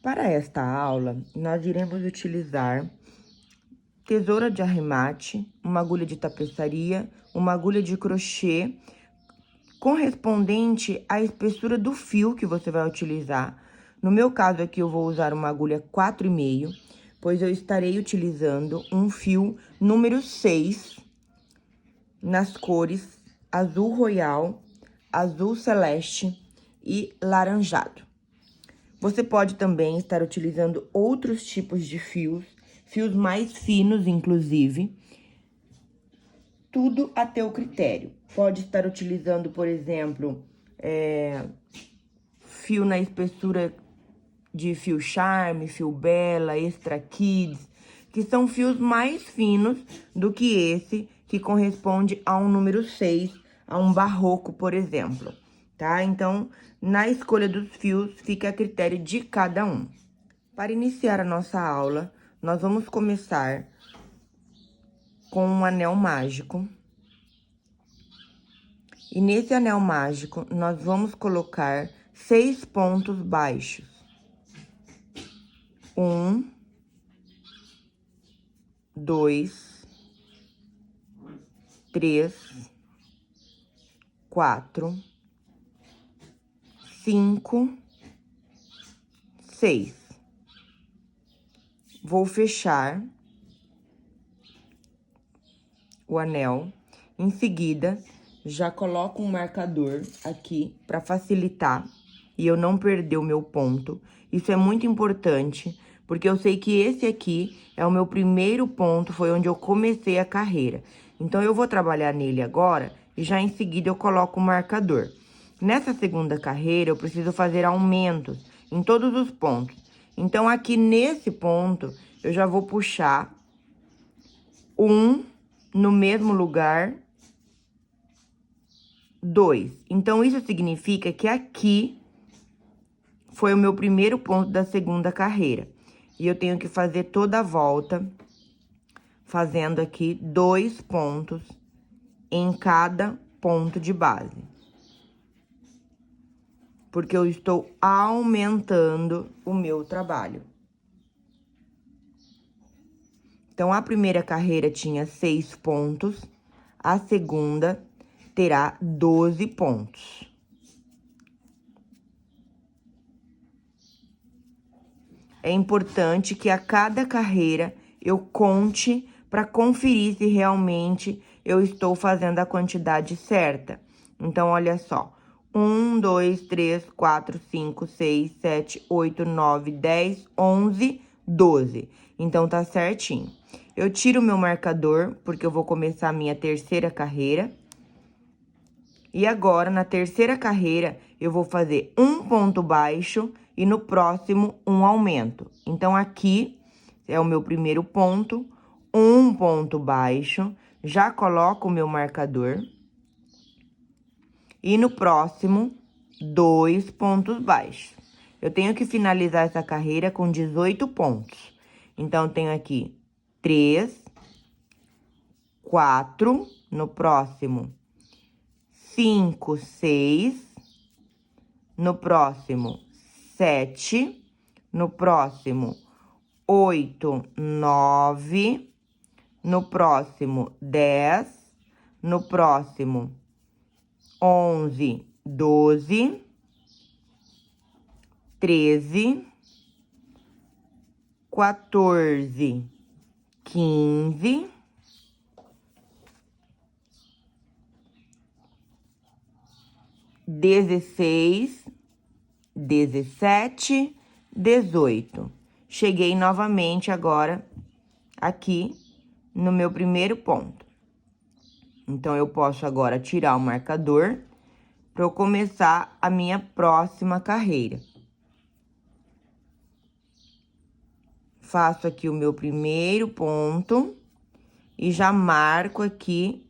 Para esta aula, nós iremos utilizar tesoura de arremate, uma agulha de tapeçaria, uma agulha de crochê, correspondente à espessura do fio que você vai utilizar. No meu caso aqui, eu vou usar uma agulha 4,5, pois eu estarei utilizando um fio número 6, nas cores azul royal, azul celeste e laranjado. Você pode também estar utilizando outros tipos de fios mais finos, inclusive. Tudo a teu critério. Pode estar utilizando, por exemplo, fio na espessura de fio Charme, fio Bella, Extra Kids, que são fios mais finos do que esse, que corresponde a um número 6, a um barroco, por exemplo, tá? Então, na escolha dos fios, fica a critério de cada um. Para iniciar a nossa aula, nós vamos começar com um anel mágico. E nesse anel mágico, nós vamos colocar 6 pontos baixos. 1, 2, 3, 4, 5, 6. Vou fechar o anel. Em seguida, já coloco um marcador aqui para facilitar e eu não perder o meu ponto. Isso é muito importante, porque eu sei que esse aqui é o meu primeiro ponto, foi onde eu comecei a carreira. Então, eu vou trabalhar nele agora e já em seguida eu coloco o marcador. Nessa segunda carreira, eu preciso fazer aumentos em todos os pontos. Então, aqui nesse ponto, eu já vou puxar um no mesmo lugar, 2. Então, isso significa que aqui foi o meu primeiro ponto da segunda carreira. E eu tenho que fazer toda a volta, fazendo aqui 2 pontos em cada ponto de base. Porque eu estou aumentando o meu trabalho. Então, a primeira carreira tinha 6 pontos, a segunda terá 12 pontos. É importante que a cada carreira eu conte para conferir se realmente eu estou fazendo a quantidade certa. Então, olha só. 1, 2, 3, 4, 5, 6, 7, 8, 9, 10, 11, 12. Então, tá certinho. Eu tiro o meu marcador, porque eu vou começar a minha terceira carreira. E agora, na terceira carreira, eu vou fazer um ponto baixo e no próximo, um aumento. Então, aqui é o meu primeiro ponto, um ponto baixo, já coloco o meu marcador. E no próximo, 2 pontos baixos. Eu tenho que finalizar essa carreira com 18 pontos. Então, eu tenho aqui 3, 4, no próximo, 5, 6, no próximo, 7, no próximo, 8, 9, no próximo, 10, no próximo, 11, 12, 13, 14, 15, 16, 17, 18. Cheguei novamente agora aqui no meu primeiro ponto. Então, eu posso agora tirar o marcador para eu começar a minha próxima carreira. Faço aqui o meu primeiro ponto e já marco aqui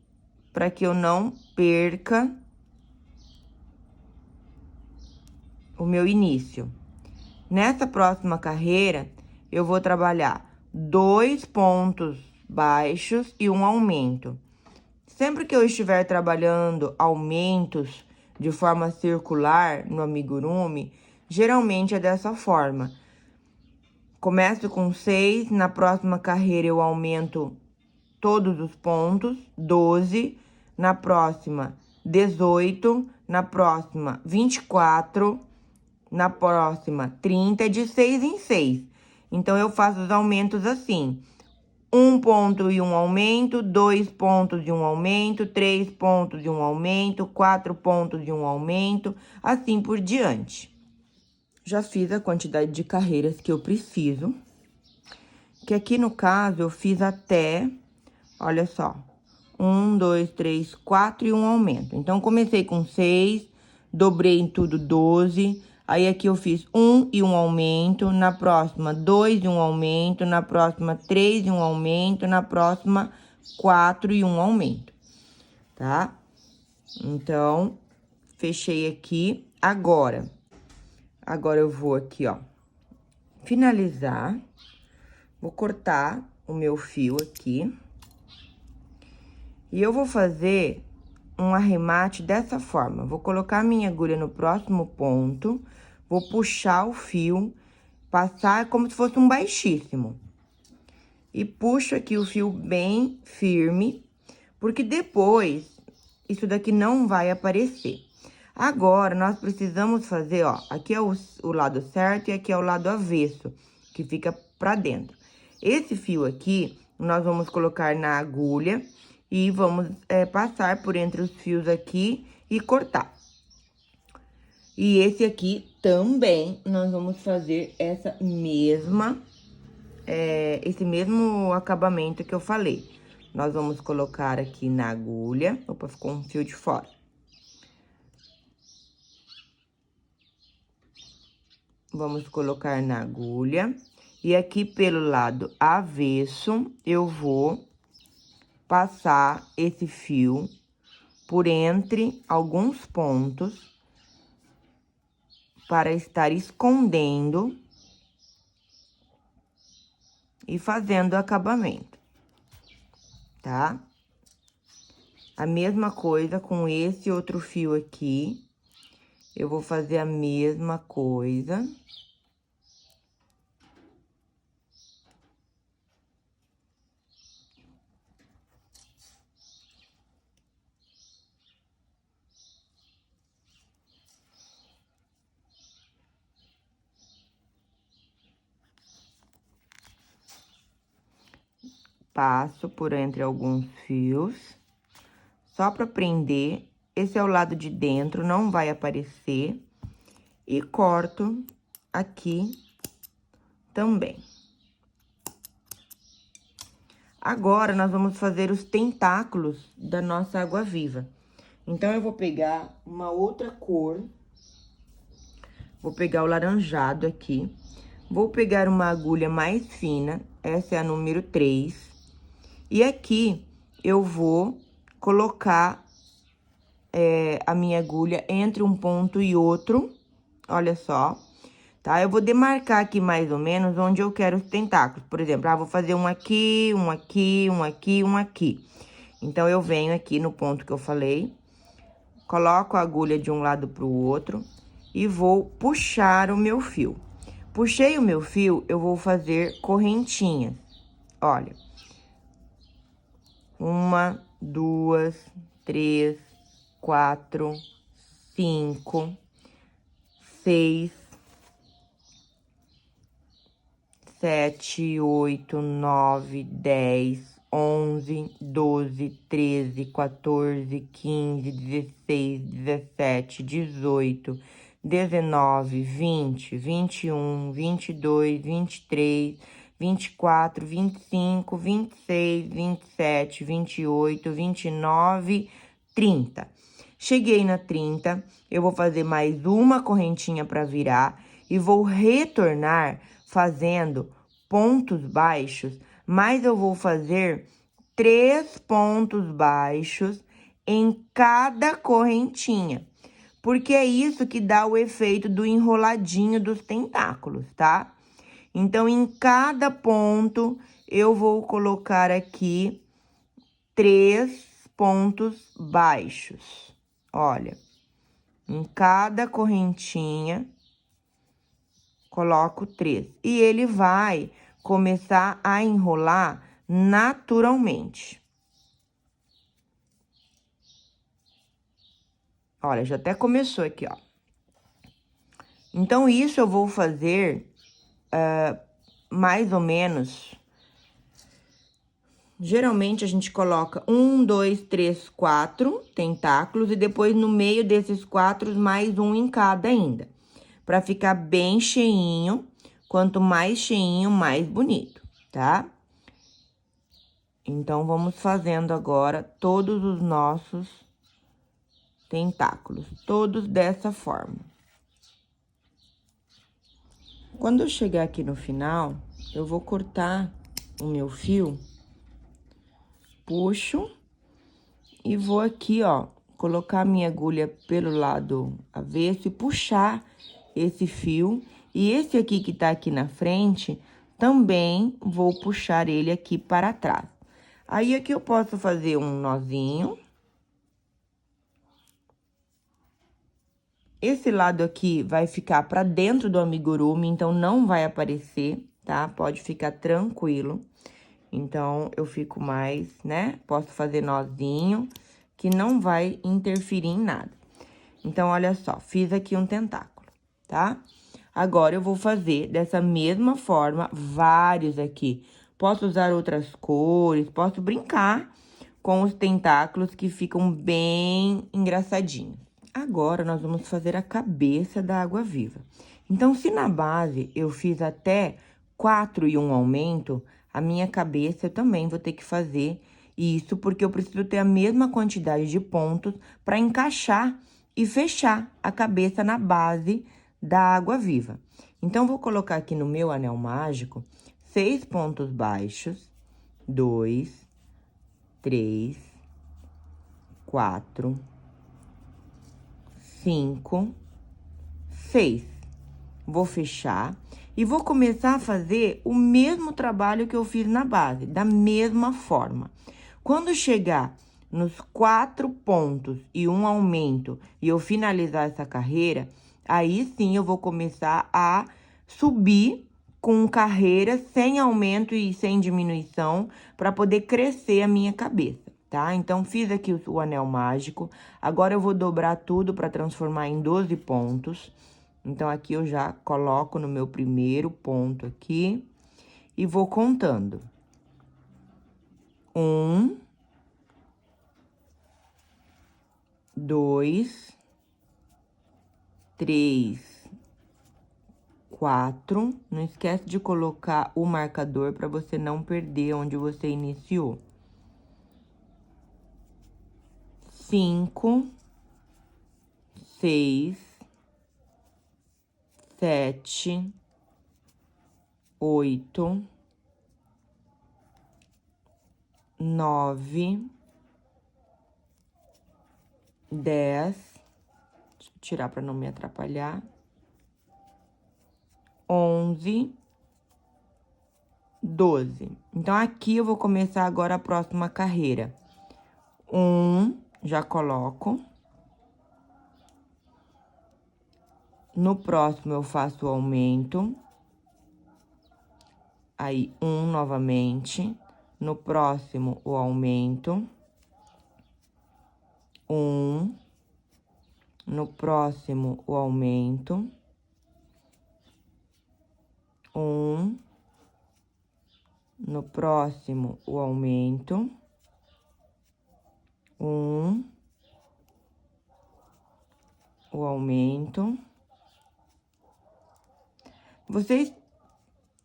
para que eu não perca o meu início. Nessa próxima carreira, eu vou trabalhar 2 pontos baixos e um aumento. Sempre que eu estiver trabalhando aumentos de forma circular no amigurumi, geralmente é dessa forma. Começo com 6, na próxima carreira eu aumento todos os pontos, 12, na próxima 18, na próxima 24, na próxima 30, de 6 em 6. Então, eu faço os aumentos assim: 1 ponto e 1 aumento, 2 pontos e 1 aumento, 3 pontos e 1 aumento, 4 pontos e 1 aumento, assim por diante. Já fiz a quantidade de carreiras que eu preciso, que aqui no caso eu fiz até, olha só, 1, 2, 3, 4 e 1 aumento. Então, comecei com 6, dobrei em tudo 12, aí aqui eu fiz 1 e 1 aumento, na próxima 2 e 1 aumento, na próxima 3 e 1 aumento, na próxima 4 e 1 aumento, tá? Então, fechei aqui. Agora eu vou aqui, ó, finalizar, vou cortar o meu fio aqui. E eu vou fazer um arremate dessa forma. Vou colocar a minha agulha no próximo ponto, vou puxar o fio, passar como se fosse um baixíssimo. E puxo aqui o fio bem firme, porque depois isso daqui não vai aparecer. Agora, nós precisamos fazer, ó, aqui é o lado certo e aqui é o lado avesso, que fica pra dentro. Esse fio aqui, nós vamos colocar na agulha e vamos passar por entre os fios aqui e cortar. E esse aqui também, nós vamos fazer esse mesmo acabamento que eu falei. Nós vamos colocar aqui na agulha. Opa, ficou um fio de fora. Vamos colocar na agulha. E aqui pelo lado avesso, eu vou passar esse fio por entre alguns pontos para estar escondendo e fazendo o acabamento, tá? A mesma coisa com esse outro fio aqui, eu vou fazer a mesma coisa. Passo por entre alguns fios, só para prender. Esse é o lado de dentro, não vai aparecer. E corto aqui também. Agora, nós vamos fazer os tentáculos da nossa água-viva. Então, eu vou pegar uma outra cor. Vou pegar o laranjado aqui. Vou pegar uma agulha mais fina, essa é a número 3. E aqui, eu vou colocar a minha agulha entre um ponto e outro, olha só, tá? Eu vou demarcar aqui mais ou menos onde eu quero os tentáculos. Por exemplo, vou fazer um aqui, um aqui, um aqui, um aqui. Então, eu venho aqui no ponto que eu falei, coloco a agulha de um lado pro outro e vou puxar o meu fio. Puxei o meu fio, eu vou fazer correntinhas. Olha. 1, 2, 3, 4, 5, 6, 7, 8, 9, 10, 11, 12, 13, 14, 15, 16, 17, 18, 19, 20, 21, 22, 23, 24, 25, 26, 27, 28, 29, 30. Cheguei na 30, eu vou fazer mais uma correntinha para virar e vou retornar fazendo pontos baixos, mas eu vou fazer 3 pontos baixos em cada correntinha, porque é isso que dá o efeito do enroladinho dos tentáculos, tá? Então, em cada ponto, eu vou colocar aqui 3 pontos baixos. Olha, em cada correntinha, coloco 3. E ele vai começar a enrolar naturalmente. Olha, já até começou aqui, ó. Então, isso eu vou fazer mais ou menos. Geralmente, a gente coloca 1, 2, 3, 4 tentáculos e depois no meio desses 4, mais um em cada ainda. Pra ficar bem cheinho. Quanto mais cheinho, mais bonito, tá? Então, vamos fazendo agora todos os nossos tentáculos, todos dessa forma. Quando eu chegar aqui no final, eu vou cortar o meu fio, puxo e vou aqui, ó, colocar a minha agulha pelo lado avesso e puxar esse fio. E esse aqui que tá aqui na frente, também vou puxar ele aqui para trás. Aí, aqui eu posso fazer um nozinho. Esse lado aqui vai ficar pra dentro do amigurumi, então não vai aparecer, tá? Pode ficar tranquilo. Então, eu fico mais, né? Posso fazer nozinho, que não vai interferir em nada. Então, olha só, fiz aqui um tentáculo, tá? Agora, eu vou fazer dessa mesma forma, vários aqui. Posso usar outras cores, posso brincar com os tentáculos que ficam bem engraçadinhos. Agora, nós vamos fazer a cabeça da água-viva. Então, se na base eu fiz até 4 e um aumento, a minha cabeça eu também vou ter que fazer isso, porque eu preciso ter a mesma quantidade de pontos para encaixar e fechar a cabeça na base da água-viva. Então, vou colocar aqui no meu anel mágico 6 pontos baixos, 2, 3, 4, 5, 6. Vou fechar e vou começar a fazer o mesmo trabalho que eu fiz na base, da mesma forma. Quando chegar nos 4 pontos e um aumento e eu finalizar essa carreira, aí sim eu vou começar a subir com carreira sem aumento e sem diminuição para poder crescer a minha cabeça. Tá? Então, fiz aqui o anel mágico. Agora, eu vou dobrar tudo para transformar em 12 pontos. Então, aqui eu já coloco no meu primeiro ponto aqui e vou contando. 1, 2, 3, 4. Não esquece de colocar o marcador para você não perder onde você iniciou. 5, 6, 7, 8, 9, 10. Deixa eu tirar para não me atrapalhar. 11, 12. Então, aqui eu vou começar agora a próxima carreira. 1, já coloco. No próximo, eu faço o aumento. Aí, 1 novamente. No próximo, o aumento. 1. No próximo, o aumento. 1. No próximo, o aumento. 1. O aumento. Vocês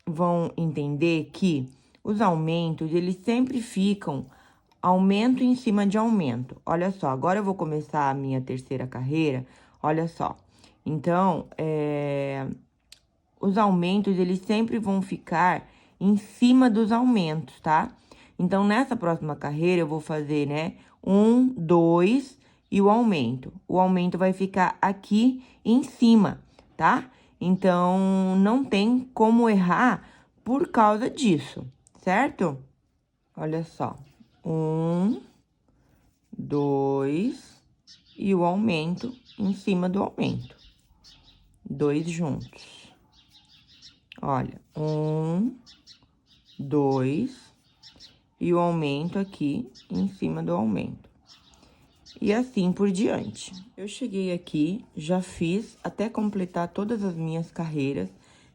vão entender que os aumentos, eles sempre ficam aumento em cima de aumento. Olha só, agora eu vou começar a minha terceira carreira, olha só. Então, os aumentos, eles sempre vão ficar em cima dos aumentos, tá? Então, nessa próxima carreira, eu vou fazer, né, 1, 2 e o aumento. O aumento vai ficar aqui em cima, tá? Então, não tem como errar por causa disso, certo? Olha só. 1, 2 e o aumento em cima do aumento. 2 juntos. Olha, 1, 2, e o aumento aqui em cima do aumento. E assim por diante. Eu cheguei aqui, já fiz até completar todas as minhas carreiras,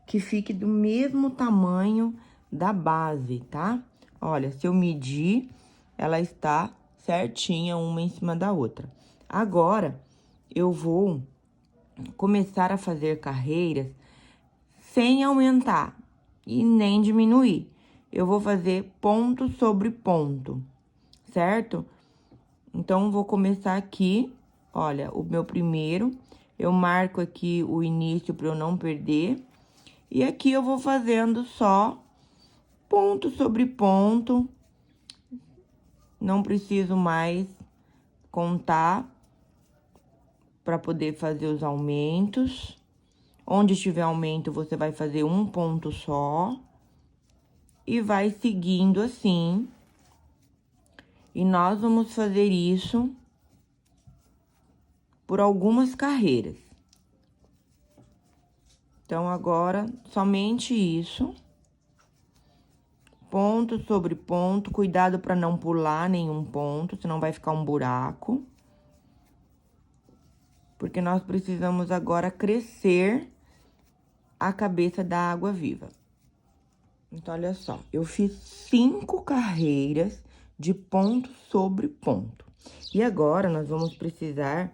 que fique do mesmo tamanho da base, tá? Olha, se eu medir, ela está certinha uma em cima da outra. Agora, eu vou começar a fazer carreiras sem aumentar e nem diminuir. Eu vou fazer ponto sobre ponto, certo? Então, vou começar aqui, olha, o meu primeiro, eu marco aqui o início para eu não perder. E aqui eu vou fazendo só ponto sobre ponto, não preciso mais contar para poder fazer os aumentos. Onde tiver aumento, você vai fazer um ponto só. E vai seguindo assim. E nós vamos fazer isso por algumas carreiras. Então, agora, somente isso. Ponto sobre ponto, cuidado para não pular nenhum ponto, senão vai ficar um buraco. Porque nós precisamos agora crescer a cabeça da água-viva. Então, olha só, eu fiz 5 carreiras de ponto sobre ponto. E agora, nós vamos precisar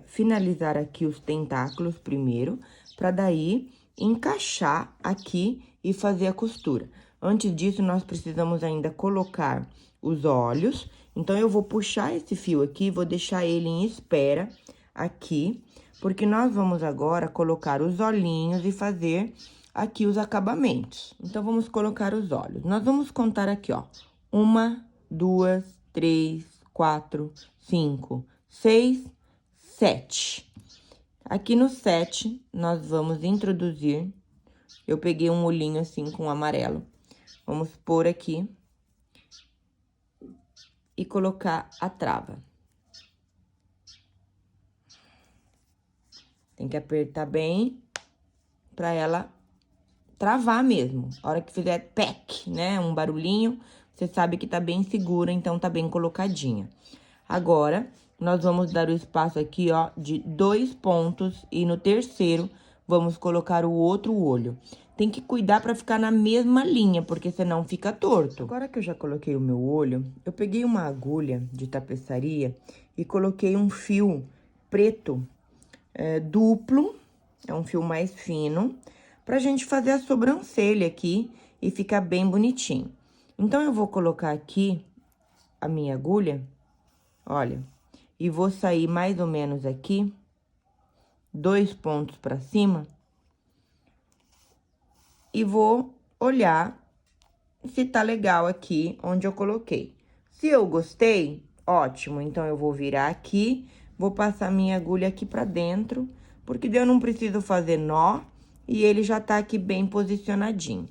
finalizar aqui os tentáculos primeiro, para daí encaixar aqui e fazer a costura. Antes disso, nós precisamos ainda colocar os olhos. Então, eu vou puxar esse fio aqui, vou deixar ele em espera aqui, porque nós vamos agora colocar os olhinhos e fazer aqui os acabamentos. Então, vamos colocar os olhos. Nós vamos contar aqui, ó. 1, 2, 3, 4, 5, 6, 7. Aqui no 7, nós vamos introduzir. Eu peguei um olhinho assim com amarelo. Vamos pôr aqui e colocar a trava. Tem que apertar bem para ela travar mesmo. A hora que fizer pec, né, um barulhinho, você sabe que tá bem segura, então tá bem colocadinha. Agora, nós vamos dar o espaço aqui, ó, de 2 pontos e no terceiro vamos colocar o outro olho. Tem que cuidar para ficar na mesma linha, porque senão fica torto. Agora que eu já coloquei o meu olho, eu peguei uma agulha de tapeçaria e coloquei um fio preto duplo, é um fio mais fino, pra gente fazer a sobrancelha aqui e ficar bem bonitinho. Então, eu vou colocar aqui a minha agulha, olha, e vou sair mais ou menos aqui, 2 pontos pra cima, e vou olhar se tá legal aqui onde eu coloquei. Se eu gostei, ótimo, então eu vou virar aqui, vou passar minha agulha aqui pra dentro, porque daí eu não preciso fazer nó e ele já tá aqui bem posicionadinho.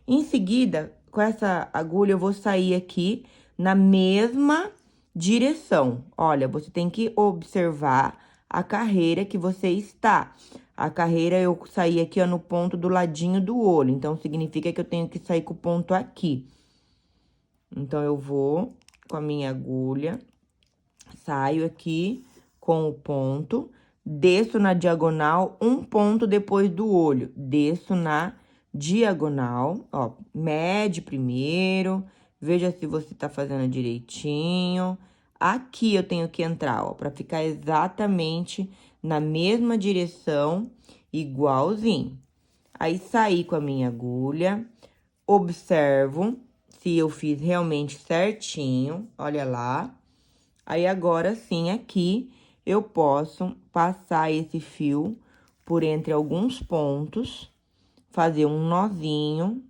Em seguida, com essa agulha, eu vou sair aqui na mesma direção. Olha, você tem que observar a carreira que você está. A carreira, eu saí aqui, ó, no ponto do ladinho do olho. Então, significa que eu tenho que sair com o ponto aqui. Então, eu vou com a minha agulha, saio aqui com o ponto, desço na diagonal, um ponto depois do olho. Desço na diagonal, ó, mede primeiro, veja se você tá fazendo direitinho. Aqui eu tenho que entrar, ó, pra ficar exatamente na mesma direção, igualzinho. Aí, saí com a minha agulha, observo se eu fiz realmente certinho, olha lá. Aí, agora sim, aqui, eu posso passar esse fio por entre alguns pontos, fazer um nozinho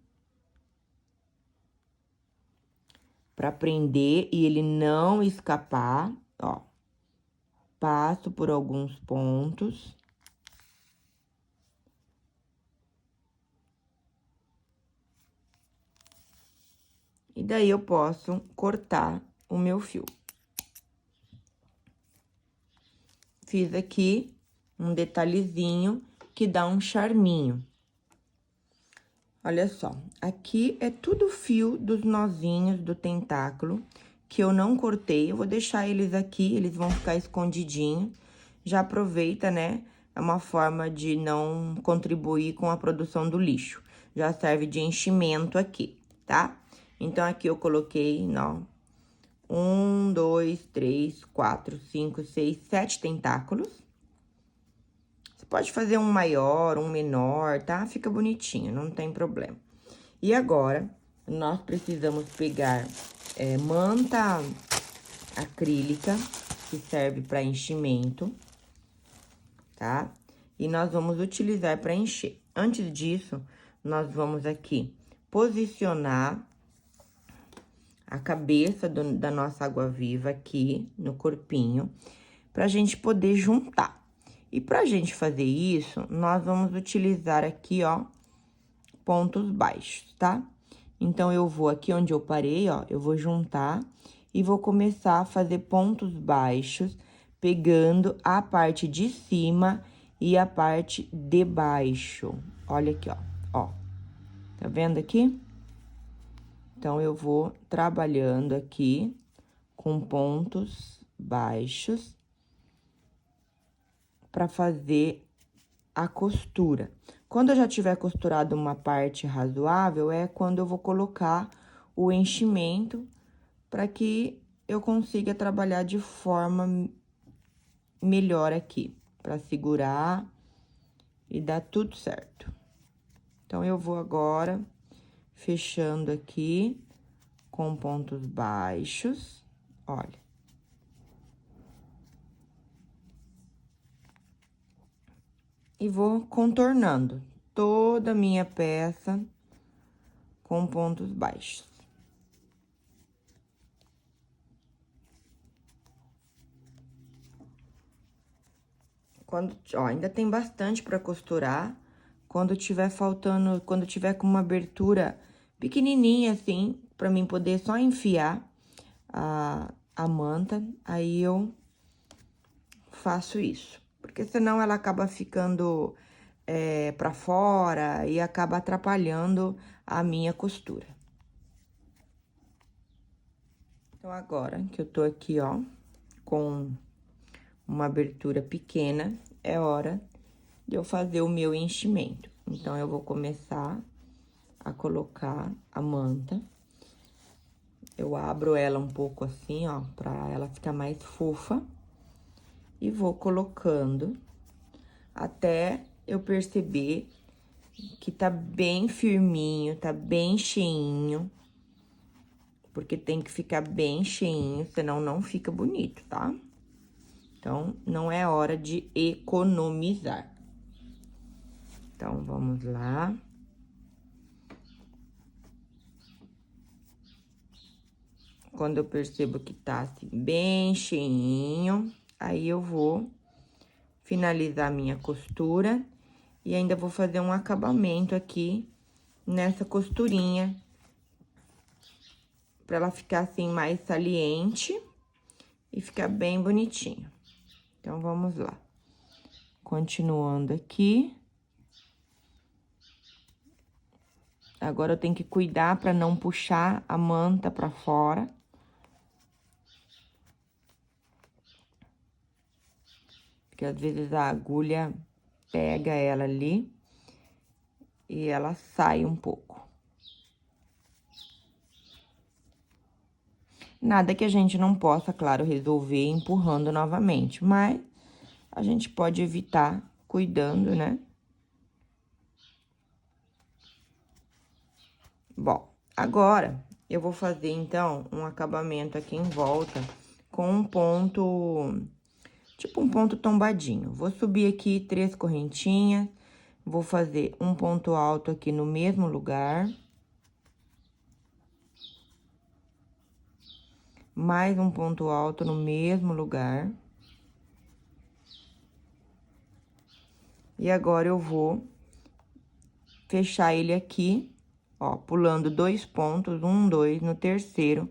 para prender e ele não escapar, ó. Passo por alguns pontos. E daí, eu posso cortar o meu fio. Fiz aqui um detalhezinho que dá um charminho. Olha só, aqui é tudo fio dos nozinhos do tentáculo, que eu não cortei. Eu vou deixar eles aqui, eles vão ficar escondidinhos. Já aproveita, né? É uma forma de não contribuir com a produção do lixo. Já serve de enchimento aqui, tá? Então, aqui eu coloquei, ó, 1, 2, 3, 4, 5, 6, 7 tentáculos. Você pode fazer um maior, um menor, tá? Fica bonitinho, não tem problema. E agora, nós precisamos pegar manta acrílica, que serve para enchimento, tá? E nós vamos utilizar para encher. Antes disso, nós vamos aqui posicionar a cabeça da nossa água-viva aqui no corpinho, pra gente poder juntar. E pra gente fazer isso, nós vamos utilizar aqui, ó, pontos baixos, tá? Então, eu vou aqui onde eu parei, ó, eu vou juntar e vou começar a fazer pontos baixos, pegando a parte de cima e a parte de baixo. Olha aqui, ó. Tá vendo aqui? Então, eu vou trabalhando aqui com pontos baixos para fazer a costura. Quando eu já tiver costurado uma parte razoável, é quando eu vou colocar o enchimento para que eu consiga trabalhar de forma melhor aqui, para segurar e dar tudo certo. Então, eu vou agora fechando aqui com pontos baixos, olha. E vou contornando toda a minha peça com pontos baixos. Ó, ainda tem bastante para costurar. Quando tiver faltando, quando tiver com uma abertura pequenininha assim, para mim poder só enfiar a manta, aí eu faço isso. Porque senão ela acaba ficando para fora e acaba atrapalhando a minha costura. Então, agora que eu tô aqui, ó, com uma abertura pequena, é hora de eu fazer o meu enchimento. Então, eu vou começar a colocar a manta. Eu abro ela um pouco assim, ó, pra ela ficar mais fofa. E vou colocando até eu perceber que tá bem firminho, tá bem cheinho. Porque tem que ficar bem cheinho, senão não fica bonito, tá? Então, não é hora de economizar. Então, vamos lá. Quando eu percebo que tá assim, bem cheinho, aí eu vou finalizar a minha costura e ainda vou fazer um acabamento aqui nessa costurinha, pra ela ficar assim mais saliente e ficar bem bonitinho. Então, vamos lá. Continuando aqui. Agora, eu tenho que cuidar pra não puxar a manta pra fora. Porque às vezes a agulha pega ela ali e ela sai um pouco. Nada que a gente não possa, claro, resolver empurrando novamente, mas a gente pode evitar cuidando, né? Bom, agora eu vou fazer, então, um acabamento aqui em volta com um ponto, tipo um ponto tombadinho. Vou subir aqui 3 correntinhas, vou fazer um ponto alto aqui no mesmo lugar. Mais um ponto alto no mesmo lugar. E agora, eu vou fechar ele aqui, ó, pulando 2 pontos, 1, 2, no terceiro,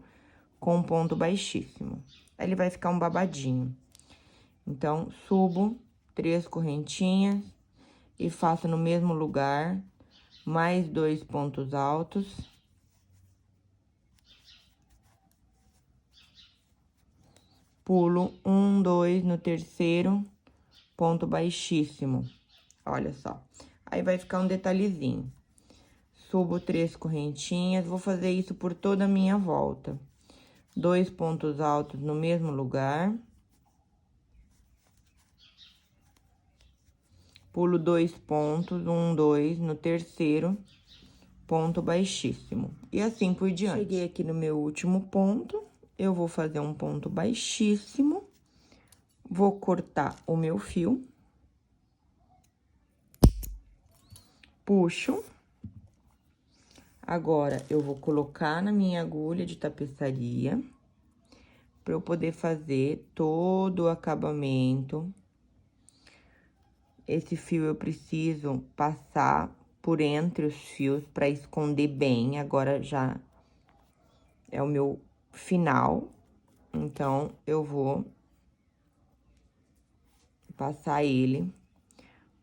com um ponto baixíssimo. Aí, ele vai ficar um babadinho. Então, subo 3 correntinhas e faço no mesmo lugar mais 2 pontos altos. Pulo 1, 2 no terceiro, ponto baixíssimo. Olha só. Aí, vai ficar um detalhezinho. Subo 3 correntinhas, vou fazer isso por toda a minha volta. 2 pontos altos no mesmo lugar. Pulo 2 pontos, 1, 2 no terceiro, ponto baixíssimo. E assim por diante. Cheguei aqui no meu último ponto, eu vou fazer um ponto baixíssimo. Vou cortar o meu fio. Puxo. Agora, eu vou colocar na minha agulha de tapeçaria, para eu poder fazer todo o acabamento. Esse fio eu preciso passar por entre os fios para esconder bem. Agora, já é o meu final, então, eu vou passar ele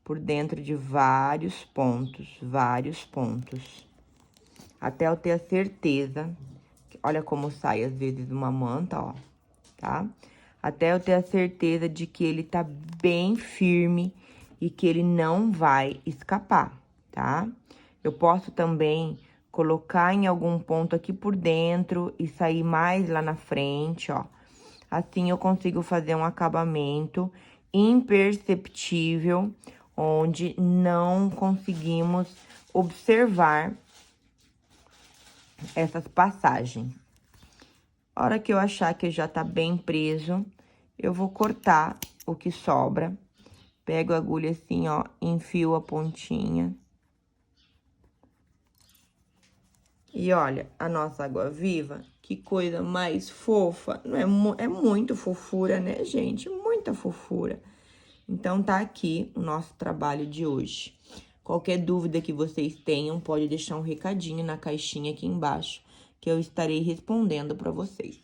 por dentro de vários pontos, até eu ter a certeza, olha como sai às vezes uma manta, ó, tá? Até eu ter a certeza de que ele tá bem firme e que ele não vai escapar, tá? Eu posso também colocar em algum ponto aqui por dentro e sair mais lá na frente, ó. Assim, eu consigo fazer um acabamento imperceptível, onde não conseguimos observar essas passagens. A hora que eu achar que já tá bem preso, eu vou cortar o que sobra. Pego a agulha assim, ó, enfio a pontinha. E olha, a nossa água-viva, que coisa mais fofa. Não é, é muito fofura, né, gente? Muita fofura. Então, tá aqui o nosso trabalho de hoje. Qualquer dúvida que vocês tenham, pode deixar um recadinho na caixinha aqui embaixo, que eu estarei respondendo para vocês.